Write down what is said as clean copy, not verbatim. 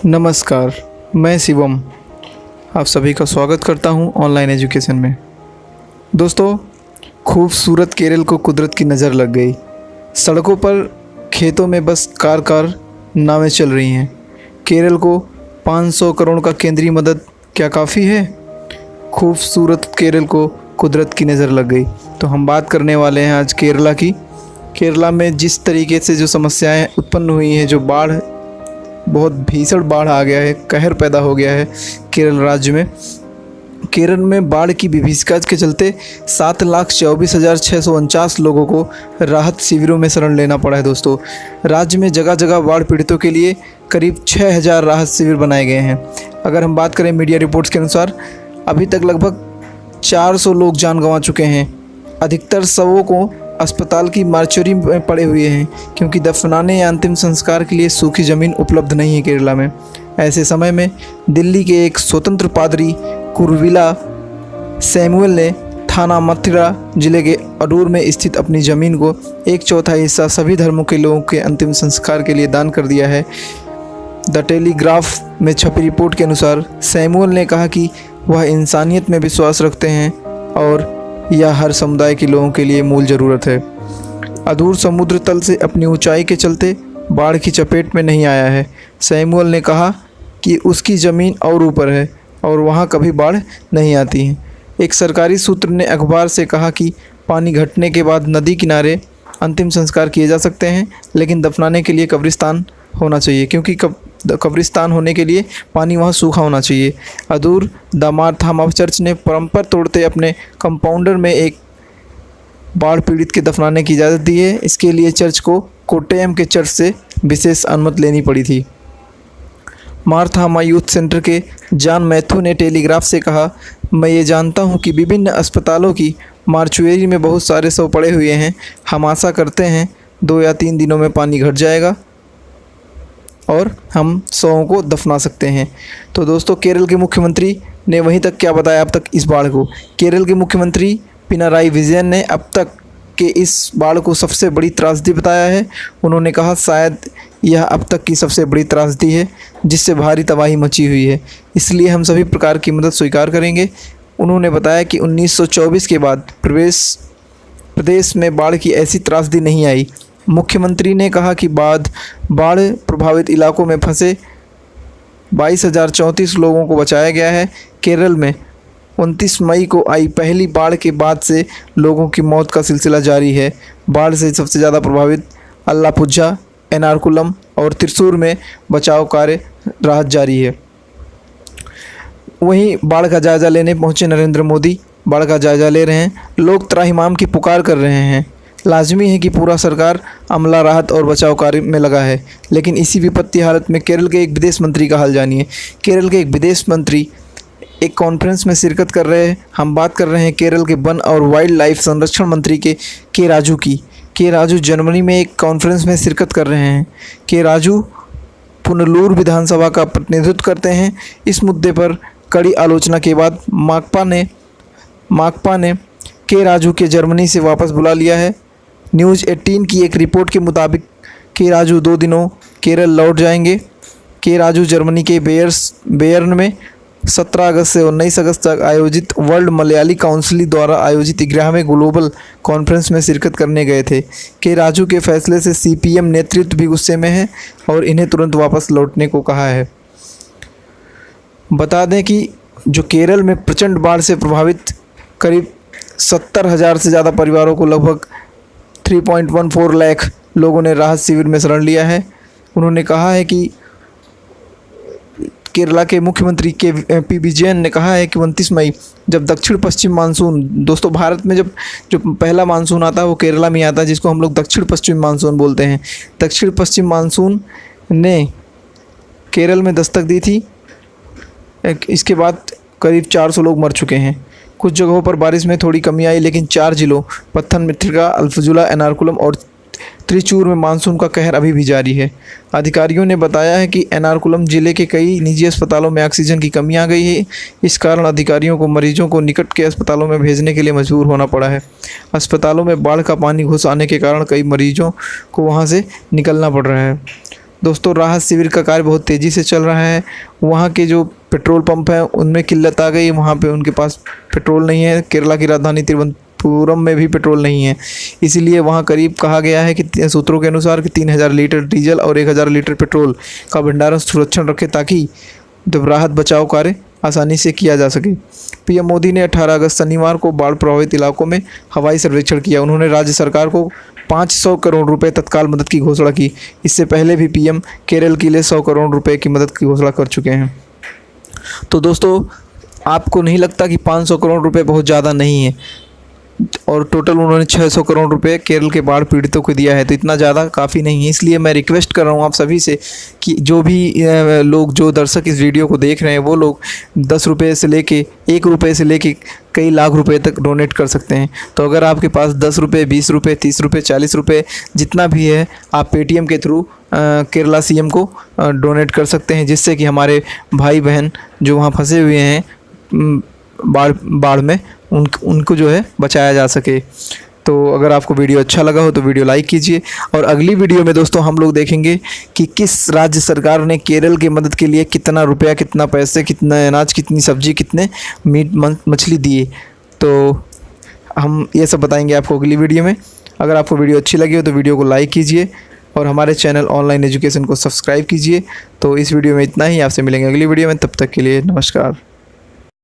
नमस्कार, मैं शिवम आप सभी का स्वागत करता हूं ऑनलाइन एजुकेशन में। दोस्तों, खूबसूरत केरल को कुदरत की नज़र लग गई। सड़कों पर, खेतों में बस कार नावें चल रही हैं। केरल को 500 करोड़ का केंद्रीय मदद क्या काफ़ी है? खूबसूरत केरल को कुदरत की नज़र लग गई। तो हम बात करने वाले हैं आज केरला की। केरला में जिस तरीके से जो समस्याएं उत्पन्न हुई हैं, जो बहुत भीषण बाढ़ आ गया है, कहर पैदा हो गया है केरल राज्य में। केरल में बाढ़ की विभीषिका के चलते 7,24,649 लोगों को राहत शिविरों में शरण लेना पड़ा है। दोस्तों, राज्य में जगह जगह बाढ़ पीड़ितों के लिए करीब 6,000 राहत शिविर बनाए गए हैं। अगर हम बात करें मीडिया रिपोर्ट्स के अनुसार, अभी तक लगभग 400 लोग जान गंवा चुके हैं। अधिकतर शवों को अस्पताल की मार्चरी में पड़े हुए हैं, क्योंकि दफनाने या अंतिम संस्कार के लिए सूखी ज़मीन उपलब्ध नहीं है केरला में। ऐसे समय में दिल्ली के एक स्वतंत्र पादरी कुरविला सैमुअल ने थाना मथुरा जिले के अडूर में स्थित अपनी ज़मीन को 1/4 हिस्सा सभी धर्मों के लोगों के अंतिम संस्कार के लिए दान कर दिया है। द टेलीग्राफ में छपी रिपोर्ट के अनुसार सैमुअल ने कहा कि वह इंसानियत में विश्वास रखते हैं और यह हर समुदाय के लोगों के लिए मूल ज़रूरत है। अडूर समुद्र तल से अपनी ऊंचाई के चलते बाढ़ की चपेट में नहीं आया है। सैमुअल ने कहा कि उसकी ज़मीन और ऊपर है और वहां कभी बाढ़ नहीं आती है। एक सरकारी सूत्र ने अखबार से कहा कि पानी घटने के बाद नदी किनारे अंतिम संस्कार किए जा सकते हैं, लेकिन दफनाने के लिए कब्रिस्तान होना चाहिए, क्योंकि कब्रिस्तान होने के लिए पानी वहाँ सूखा होना चाहिए। अडूर द मारथामा चर्च ने परंपरा तोड़ते अपने कंपाउंडर में एक बाढ़ पीड़ित के दफनाने की इजाज़त दी है। इसके लिए चर्च को कोट्टयम के चर्च से विशेष अनुमति लेनी पड़ी थी। मारथामा यूथ सेंटर के जॉन मैथ्यू ने टेलीग्राफ से कहा, मैं ये जानता हूँ कि विभिन्न अस्पतालों की मार्चुएरी में बहुत सारे शव पड़े हुए हैं। हम आशा करते हैं 2 या 3 दिनों में पानी घट जाएगा और हम शवों को दफना सकते हैं। तो दोस्तों, केरल के मुख्यमंत्री ने वहीं तक क्या बताया अब तक इस बाढ़ को। केरल के मुख्यमंत्री पिनाराई विजयन ने अब तक के इस बाढ़ को सबसे बड़ी त्रासदी बताया है। उन्होंने कहा, शायद यह अब तक की सबसे बड़ी त्रासदी है जिससे भारी तबाही मची हुई है, इसलिए हम सभी प्रकार की मदद स्वीकार करेंगे। उन्होंने बताया कि 1924 के बाद प्रदेश में बाढ़ की ऐसी त्रासदी नहीं आई। मुख्यमंत्री ने कहा कि बाढ़ प्रभावित इलाकों में फंसे 22,034 लोगों को बचाया गया है। केरल में 29 मई को आई पहली बाढ़ के बाद से लोगों की मौत का सिलसिला जारी है। बाढ़ से सबसे ज़्यादा प्रभावित अल्लापुझा, एर्नाकुलम और त्रिशूर में बचाव कार्य राहत जारी है। वहीं बाढ़ का जायज़ा लेने पहुंचे नरेंद्र मोदी बाढ़ का जायज़ा ले रहे हैं। लोग त्राहिमाम की पुकार कर रहे हैं। लाजमी है कि पूरा सरकार अमला राहत और बचाव कार्य में लगा है, लेकिन इसी विपत्ति हालत में केरल के एक विदेश मंत्री का हाल जानिए। केरल के एक विदेश मंत्री एक कॉन्फ्रेंस में शिरकत कर रहे हैं। हम बात कर रहे हैं केरल के वन और वाइल्ड लाइफ संरक्षण मंत्री के राजू की। के राजू जर्मनी में एक कॉन्फ्रेंस में शिरकत कर रहे हैं। के राजू पुनलूर विधानसभा का प्रतिनिधित्व करते हैं। इस मुद्दे पर कड़ी आलोचना के बाद माकपा ने के राजू के जर्मनी से वापस बुला लिया है। न्यूज़ 18 की एक रिपोर्ट के मुताबिक के राजू 2 दिनों केरल लौट जाएंगे। के राजू जर्मनी के बेयर्न में 17 अगस्त से 19 अगस्त तक आयोजित वर्ल्ड मलयाली काउंसिल द्वारा आयोजित 11वें ग्लोबल कॉन्फ्रेंस में शिरकत करने गए थे। के राजू के फैसले से सीपीएम नेतृत्व भी गुस्से में है और इन्हें तुरंत वापस लौटने को कहा है। बता दें कि जो केरल में प्रचंड बाढ़ से प्रभावित करीब 70,000 से ज़्यादा परिवारों को लगभग 3.14 लाख लोगों ने राहत शिविर में शरण लिया है। उन्होंने कहा है कि केरला के मुख्यमंत्री पी विजयन ने कहा है कि 29 मई जब दक्षिण पश्चिम मानसून, दोस्तों भारत में जो पहला मानसून आता है वो केरला में आता है, जिसको हम लोग दक्षिण पश्चिम मानसून बोलते हैं। दक्षिण पश्चिम मानसून ने केरल में दस्तक दी थी। इसके बाद करीब 400 लोग मर चुके हैं। कुछ जगहों पर बारिश में थोड़ी कमी आई, लेकिन 4 जिलों पत्थनमथिट्टा, अल्फजुला, एर्नाकुलम और त्रिचूर में मानसून का कहर अभी भी जारी है। अधिकारियों ने बताया है कि एर्नाकुलम जिले के कई निजी अस्पतालों में ऑक्सीजन की कमी आ गई है। इस कारण अधिकारियों को मरीजों को निकट के अस्पतालों में भेजने के लिए मजबूर होना पड़ा है। अस्पतालों में बाढ़ का पानी घुस आने के कारण कई मरीजों को वहां से निकलना पड़ रहा है। दोस्तों राहत शिविर का कार्य बहुत तेज़ी से चल रहा है। वहाँ के जो पेट्रोल पंप हैं उनमें किल्लत आ गई, वहाँ पे उनके पास पेट्रोल नहीं है। केरला की राजधानी तिरुवनंतपुरम में भी पेट्रोल नहीं है, इसीलिए वहाँ करीब कहा गया है कि सूत्रों के अनुसार कि 3000 लीटर डीजल और 1000 लीटर पेट्रोल का भंडारण सुरक्षण रखे, ताकि जब राहत बचाव कार्य आसानी से किया जा सके। पीएम मोदी ने 18 अगस्त शनिवार को बाढ़ प्रभावित इलाकों में हवाई सर्वेक्षण किया। उन्होंने राज्य सरकार को 500 करोड़ रुपए तत्काल मदद की घोषणा की। इससे पहले भी पीएम केरल के लिए 100 करोड़ रुपए की मदद की घोषणा कर चुके हैं। तो दोस्तों, आपको नहीं लगता कि 500 करोड़ रुपए बहुत ज़्यादा नहीं है, और टोटल उन्होंने 600 करोड़ रुपए केरल के बाढ़ पीड़ितों को दिया है, तो इतना ज़्यादा काफ़ी नहीं है। इसलिए मैं रिक्वेस्ट कर रहा हूँ आप सभी से कि जो भी लोग, जो दर्शक इस वीडियो को देख रहे हैं, वो लोग 10 रुपये से लेके 1 रुपये से लेके कई लाख रुपए तक डोनेट कर सकते हैं। तो अगर आपके पास 10 रुपये, 20 रुपये, 30 रुपये, 40 रुपये जितना भी है, आप पेटीएम के थ्रू केरला सीएम को डोनेट कर सकते हैं, जिससे कि हमारे भाई बहन जो वहाँ फंसे हुए हैं बाढ़ में उनको जो है बचाया जा सके। तो अगर आपको वीडियो अच्छा लगा हो तो वीडियो लाइक कीजिए, और अगली वीडियो में दोस्तों हम लोग देखेंगे कि किस राज्य सरकार ने केरल की मदद के लिए कितना रुपया, कितना पैसे, कितना अनाज, कितनी सब्जी, कितने मीट मछली दिए। तो हम ये सब बताएंगे आपको अगली वीडियो में। अगर आपको वीडियो अच्छी लगी हो तो वीडियो को लाइक कीजिए और हमारे चैनल ऑनलाइन एजुकेशन को सब्सक्राइब कीजिए। तो इस वीडियो में इतना ही, आपसे मिलेंगे अगली वीडियो में, तब तक के लिए नमस्कार।